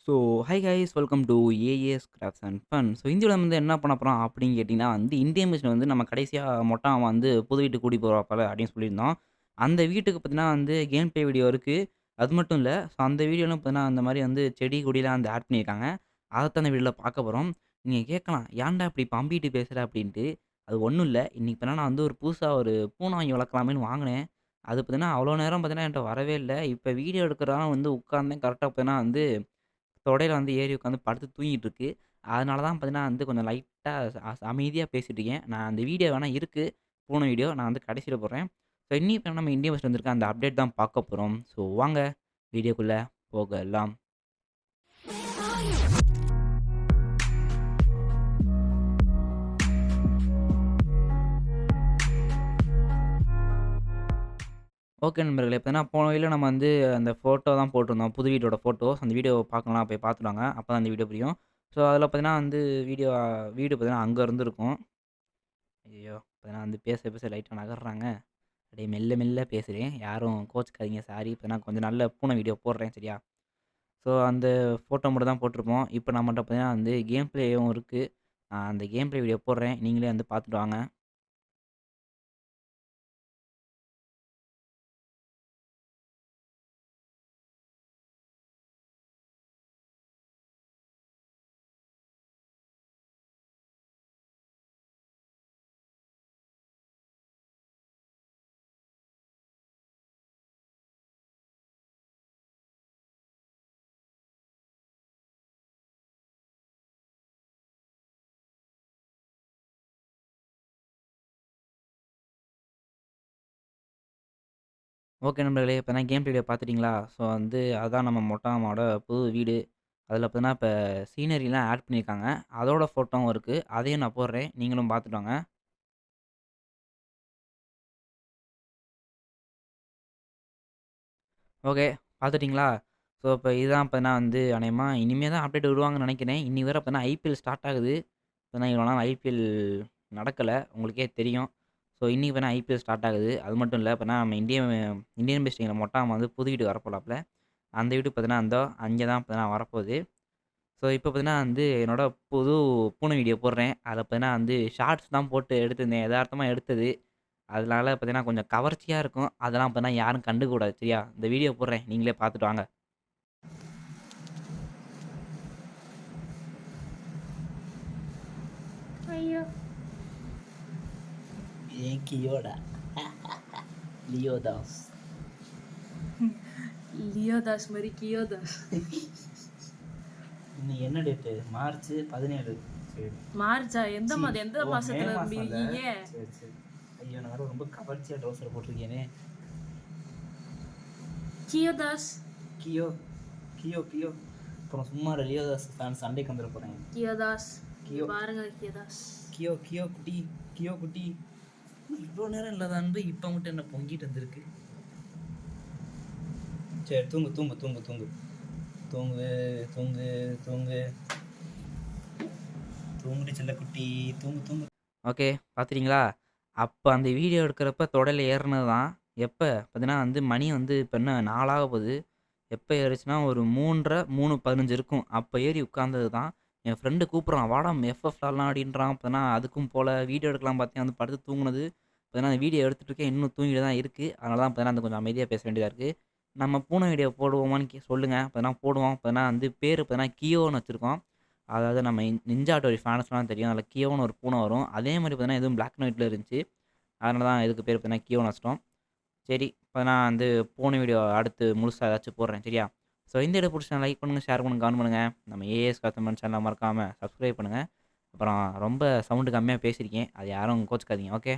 So, hi guys welcome to AAS crafts and fun. So, இந்த வீடியோல வந்து என்ன பண்ண போறோம் அப்படின்னு கேட்டீங்கன்னா வந்து, இந்தியன் மிஷின் வந்து நம்ம கடைசியா மொட்டை மாமா வந்து புது வீட்டுக்கு கூட்டி போறாப்பல அப்படின்னு சொல்லியிருந்தோம். அந்த வீட்டுக்கு பார்த்தீங்கன்னா வந்து கேம் ப்ளே வீடியோ இருக்கு. அது மட்டும் இல்ல, ஸோ அந்த வீடியோலாம் பார்த்தீங்கன்னா, அந்த மாரி வந்து செடி கொடிலாம் வந்து ஆட் பண்ணியிருக்காங்க. அதத்தான் இந்த வீடியோல பார்க்க போறோம். நீங்க கேட்கலாம், "ஏன்டா இப்படி பம்பிட்டு பேசுற?" அப்படின்ட்டு. அது ஒண்ணும் இல்ல. இன்னைக்கு பார்த்தீங்கன்னா, நான் வந்து ஒரு புதுசா ஒரு பூனை வாங்கி வளர்க்கலாமேன்னு வாங்குனேன். அது பார்த்தீங்கன்னா, அவ்வளோ நேரம் பார்த்தீங்கன்னா என்ட்ட வரவே இல்ல. இப்ப வீடியோ எடுக்கிறதால வந்து உட்கார்ந்தேன். கரெக்ட்டா பார்த்தீங்கன்னா வந்து தொடையில வந்து ஏறி உட்காந்து படுத்து தூங்கிட்டு இருக்கு. அதனால தான் பார்த்தீங்கன்னா வந்து கொஞ்சம் லைட்டா அமைதியா பேசிட்டு இருக்கேன். நான் அந்த வீடியோ வேணா இருக்கு. பூனை வீடியோ. நான் வந்து கடைசியில போடுறேன். ஸோ இன்னி இப்ப நம்ம இந்தியா ஃபர்ஸ்ட் வந்திருக்க அந்த அப்டேட் தான் பார்க்க போறோம். ஸோ வாங்க வீடியோக்குள்ள போகலாம். ஓகே நண்பர்களே. இப்ப போன வீடியோல நம்ம வந்து அந்த ஃபோட்டோ தான் போட்டிருந்தோம். புது வீட்டோட ஃபோட்டோஸ். அந்த வீடியோ பார்க்கணும்னா போய் பார்த்துட்டு வாங்க. அப்பதான் அந்த வீடியோ புரியும். ஸோ அதில பார்த்தீங்கன்னா வந்து வீடு பார்த்தீங்கன்னா அங்க இருந்திருக்கும். ஐயய்யோ! இப்ப வந்து பேச லைட்டா நகர்றாங்க. அப்படியே மெல்ல மெல்ல பேசுறேன். யாரும் கோச்சுக்காதீங்க. சாரி. இப்ப நான் கொஞ்சம் நல்ல பூனை வீடியோ போடுறேன் சரியா? ஸோ அந்த ஃபோட்டோ மட்டும் தான் போட்டிருப்போம். இப்ப நம்மட்ட பார்த்தீங்கன்னா வந்து கேம் ப்ளேயும் இருக்கு. அந்த கேம் ப்ளே வீடியோ போடுறேன். நீங்களே வந்து பார்த்துட்டு வாங்க. ஓகே நண்பர்களே. இப்ப தான் கேம் ப்ளே வீடியோ பார்த்துட்டீங்களா? ஸோ வந்து அதான் நம்ம மொட்டை மாமாவோட புது வீடு. அதில பார்த்தீங்கன்னா இப்ப சீனரிலாம் ஆட் பண்ணியிருக்காங்க. அதோட ஃபோட்டோவும் இருக்கு. அதையும் நான் போடுறேன். நீங்களும் பார்த்துட்டு வாங்க. ஓகே. பார்த்துட்டீங்களா? ஸோ இப்ப இதுதான் இப்ப வந்து அநேகமா இனிமே தான் அப்டேட் விடுவாங்கன்னு நெனைக்கிறேன். இன்னி வேற இப்ப ஐபிஎல் ஸ்டார்ட் ஆகுது. இப்பதான் இவ்வளோ நாள் ஐபிஎல் நடக்கல. உங்களுக்கே தெரியும். ஸோ இன்னைக்கு ஐபிஎல் ஸ்டார்ட் ஆகுது. அது மட்டும் இல்ல. நம்ம இந்தியன் பேஸ்டிங்கில மொட்ட மாமா வந்து புது வீட்டுக்கு வரப்போறாப்ல. அந்த வீட்டுக்கு பார்த்தீங்கன்னா, அந்தோ அங்கே தான் பார்த்தீங்கன்னா வரப்போது. ஸோ இப்போ பார்த்தீங்கன்னா வந்து என்னோட புது பூனை வீடியோ போடுறேன். அதில பார்த்தீங்கன்னா வந்து ஷார்ட்ஸ் தான் போட்டு எடுத்திருந்தேன். எதார்த்தமா எடுத்தது. அதனால பார்த்தீங்கன்னா கொஞ்சம் கவர்ச்சியா இருக்கும். அதெல்லாம் பார்த்தீங்கன்னா யாரும் கண்டுக்க கூடாது சரியா? இந்த வீடியோ போடுறேன். நீங்களே பார்த்துட்டு வாங்க. ஐயோ! ஏன் கியோடா. லியோதாஸ். லியோதாஸ் மாரி கியோதாஸ். இன்னைக்கு என்ன டேட்டு? மார்ச் 17. சரி. மார்ச்சா? எந்த ச்சீ! எந்த ஓ! மே மாசத்துல மாசம்ல. இருக்கீங்க? சரி, சரி. ஐயோ! நான் வேற ரொம்ப கவர்ச்சியா ட்ரவுசர் போட்டிருக்கேனே. கியோதாஸ். கியோ, கியோ. அப்புறம் சும்மா லியோதாஸ் ஃபேன் சண்டைக்கு வந்துட போறாங்க. கியோதாஸ். கியோ, பாருங்க கியோதாஸ். கியோ குட்டி, கியோ குட்டி. இவ்வளோ நேரம் இல்லாத அன்பு இப்ப மட்டும் என்ன பொங்கிட்டு வந்திருக்கு. சரி தூங்கு. தூங்கு, தூங்கு, தூங்கு. தூங்குடி செல்லக்குட்டி. தூங்கு. ஓகே. பார்த்துட்டீங்களா? அப்ப அந்த வீடியோ எடுக்கிறப்ப தொடையில ஏறுனது தான். எப்ப? பார்த்தீங்கன்னா வந்து மணி வந்து இப்ப என்ன 4 ஆக போது. எப்ப ஏறுச்சுன்னா ஒரு 3:30, 3:15 இருக்கும். அப்ப ஏறி உட்கார்ந்தது தான். என் ஃப்ரெண்டு கூப்பிடுறான். "வாடா எஃப்எஃப் விளாடலாம்" அப்படின்றான். பார்த்தீங்கன்னா அதுக்கும் போல வீடியோ எடுக்கலாம் பார்த்தேன். வந்து படுத்து தூங்குனது. பார்த்தீங்கன்னா அந்த வீடியோ எடுத்துட்டு இருக்கேன். இன்னும் தூங்கிட்டு தான் இருக்கு. அதனால தான் பார்த்தீங்கன்னா கொஞ்சம் அமைதியா பேச வேண்டியதா இருக்கு. நம்ம பூனை வீடியோ போடுவோமான்னு சொல்லுங்க. பார்த்தீங்கன்னா போடுவோம். பார்த்தீங்கன்னா வந்து பேரு பார்த்தீங்கன்னா கியோன்னு வச்சிருக்கோம். அதாவது நம்ம நிஞ்சா ஹட்டோரி ஃபேன்ஸ்லாம் தெரியும். அதில கியோன்னு ஒரு பூனை வரும். அதே மாரி பார்த்தீங்கன்னா இதுவும் பிளாக் அண்ட் ஒயிட்ல இருந்துச்சு. அதனால தான் இதுக்கு பேர் பார்த்தீங்கன்னா கியோன்னு வச்சுட்டோம். சரி. இப்ப நான் வந்து பூனை வீடியோ அடுத்து முழுசா ஏதாச்சும் போடுறேன் சரியா? ஸோ இந்த வீடியோ புடிச்சுருந்தா லைக் பண்ணுங்க, ஷேர் பண்ணுங்க, கமெண்ட் பண்ணுங்க. நம்ம ஏஎஸ் காத்தமன் சேனல மறக்காம சப்ஸ்கிரைப் பண்ணுங்க. அப்புறம் ரொம்ப சவுண்ட் கம்மியா பேசியிருக்கேன். அது யாரும் கோச்சுக்காதீங்க. ஓகே.